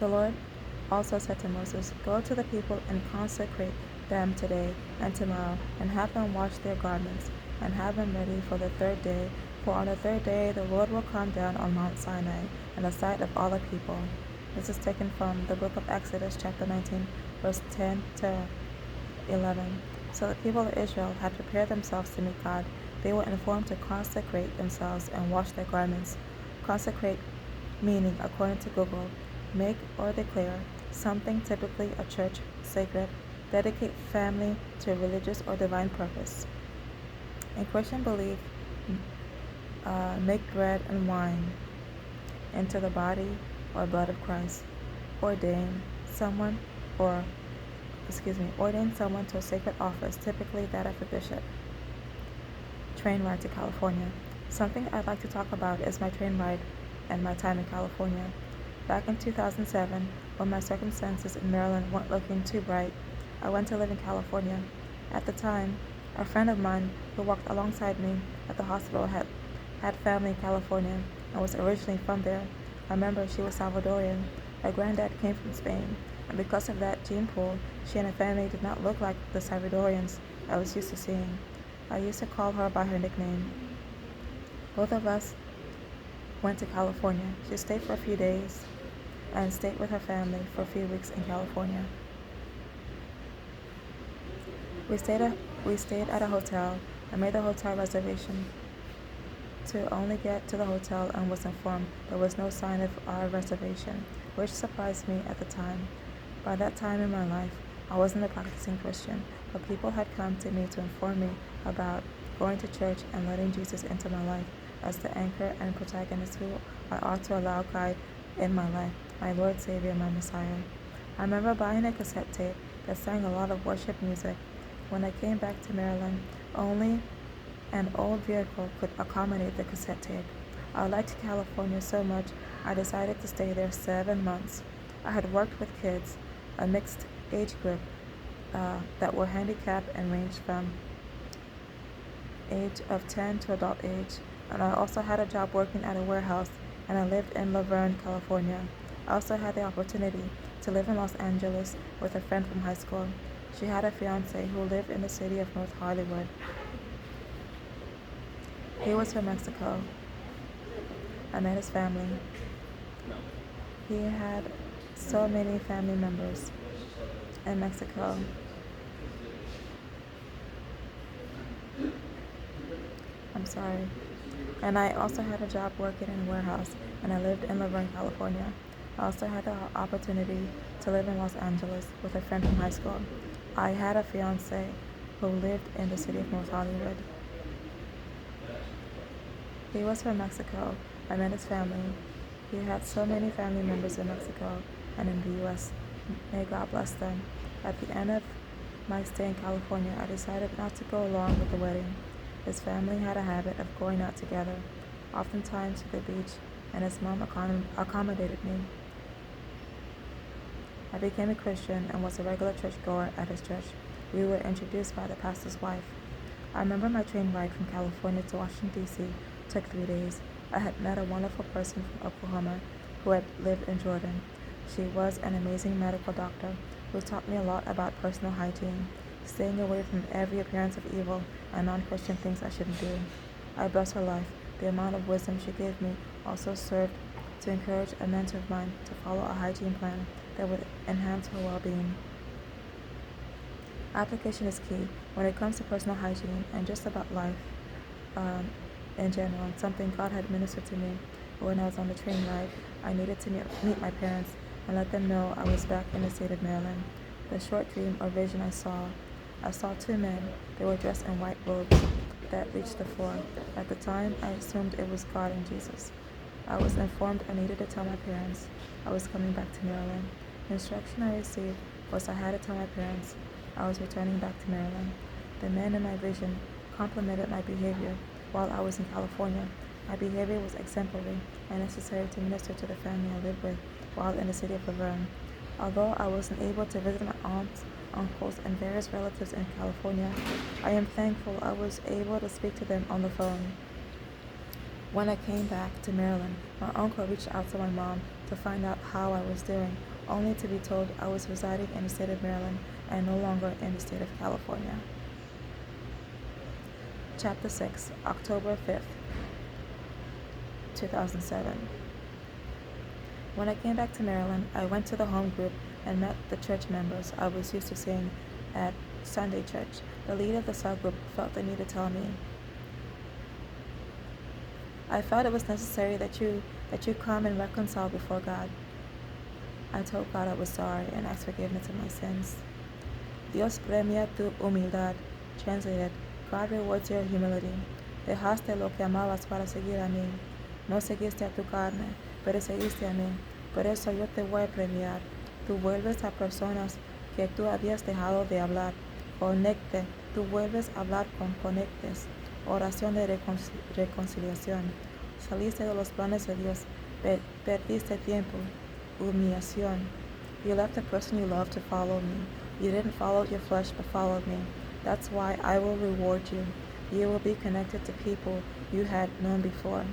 The Lord also said to Moses, "Go to the people and consecrate them today and tomorrow, and have them wash their garments, and have them ready for the third day. For on the third day the Lord will come down on Mount Sinai in the sight of all the people." This is taken from the book of Exodus, chapter 19, verse 10 to 11. So the people of Israel had prepared themselves to meet God. They were informed to consecrate themselves and wash their garments. Consecrate meaning, according to Google, make or declare something, typically a church, sacred, dedicate family to a religious or divine purpose. In Christian belief, make bread and wine into the body or blood of Christ. Ordain someone to a sacred office, typically that of a bishop. Train ride to California. Something I'd like to talk about is my train ride and my time in California. Back in 2007, when my circumstances in Maryland weren't looking too bright, I went to live in California. At the time, a friend of mine who walked alongside me at the hospital had family in California and was originally from there. I remember she was Salvadorian. Her granddad came from Spain, and because of that gene pool, she and her family did not look like the Salvadorians I was used to seeing. I used to call her by her nickname. Both of us went to California. She stayed for a few days and stayed with her family for a few weeks in California. We stayed at a hotel. I made the hotel reservation to only get to the hotel and was informed there was no sign of our reservation, which surprised me at the time. By that time in my life, I wasn't a practicing Christian, but people had come to me to inform me about going to church and letting Jesus into my life as the anchor and protagonist who I ought to allow guide in my life, my Lord, Savior, my Messiah. I remember buying a cassette tape that sang a lot of worship music. When I came back to Maryland, only an old vehicle could accommodate the cassette tape. I liked California so much, I decided to stay there 7 months. I had worked with kids, a mixed age group that were handicapped and ranged from age of 10 to adult age. And I also had a job working at a warehouse, and I lived in Laverne, California. I also had the opportunity to live in Los Angeles with a friend from high school. She had a fiance who lived in the city of North Hollywood. He was from Mexico. I met his family. He had so many family members in Mexico. I'm sorry. And I also had a job working in a warehouse, and I lived in Laverne, California. I also had the opportunity to live in Los Angeles with a friend from high school. I had a fiance who lived in the city of North Hollywood. He was from Mexico. I met his family. He had so many family members in Mexico and in the U.S. May God bless them. At the end of my stay in California, I decided not to go along with the wedding. His family had a habit of going out together, oftentimes to the beach, and his mom accommodated me. I became a Christian and was a regular churchgoer at his church. We were introduced by the pastor's wife. I remember my train ride from California to Washington, D.C. took 3 days. I had met a wonderful person from Oklahoma who had lived in Jordan. She was an amazing medical doctor who taught me a lot about personal hygiene, staying away from every appearance of evil and non-Christian things I shouldn't do. I bless her life. The amount of wisdom she gave me also served to encourage a mentor of mine to follow a hygiene plan that would enhance her well-being. Application is key when it comes to personal hygiene and just about life in general. And something God had ministered to me when I was on the train ride. I needed to meet my parents and let them know I was back in the state of Maryland. The short dream or vision I saw 2 men. They were dressed in white robes that reached the floor. At the time, I assumed it was God and Jesus. I was informed I needed to tell my parents I was coming back to Maryland. The instruction I received was I had to tell my parents I was returning back to Maryland. The men in my vision complimented my behavior while I was in California. My behavior was exemplary and necessary to minister to the family I lived with while in the city of Laverne. Although I wasn't able to visit my aunts, uncles, and various relatives in California, I am thankful I was able to speak to them on the phone. When I came back to Maryland, my uncle reached out to my mom to find out how I was doing only to be told I was residing in the state of Maryland and no longer in the state of California. Chapter 6, October 5th, 2007. When I came back to Maryland, I went to the home group and met the church members I was used to seeing at Sunday church. The leader of the cell group felt the need to tell me, I felt it was necessary that you come and reconcile before God. I told God I was sorry and asked forgiveness of my sins. Dios premia tu humildad. Translated, God rewards your humility. Dejaste lo que amabas para seguir a mí. No seguiste a tu carne, pero seguiste a mí. Por eso yo te voy a premiar. Tú vuelves a personas que tú habías dejado de hablar. Conecte. Tú vuelves a hablar con conectes. Oración de reconciliación. Saliste de los planes de Dios. Perdiste tiempo. Humillación. You left the person you loved to follow me. You didn't follow your flesh, but followed me. That's why I will reward you. You will be connected to people you had known before.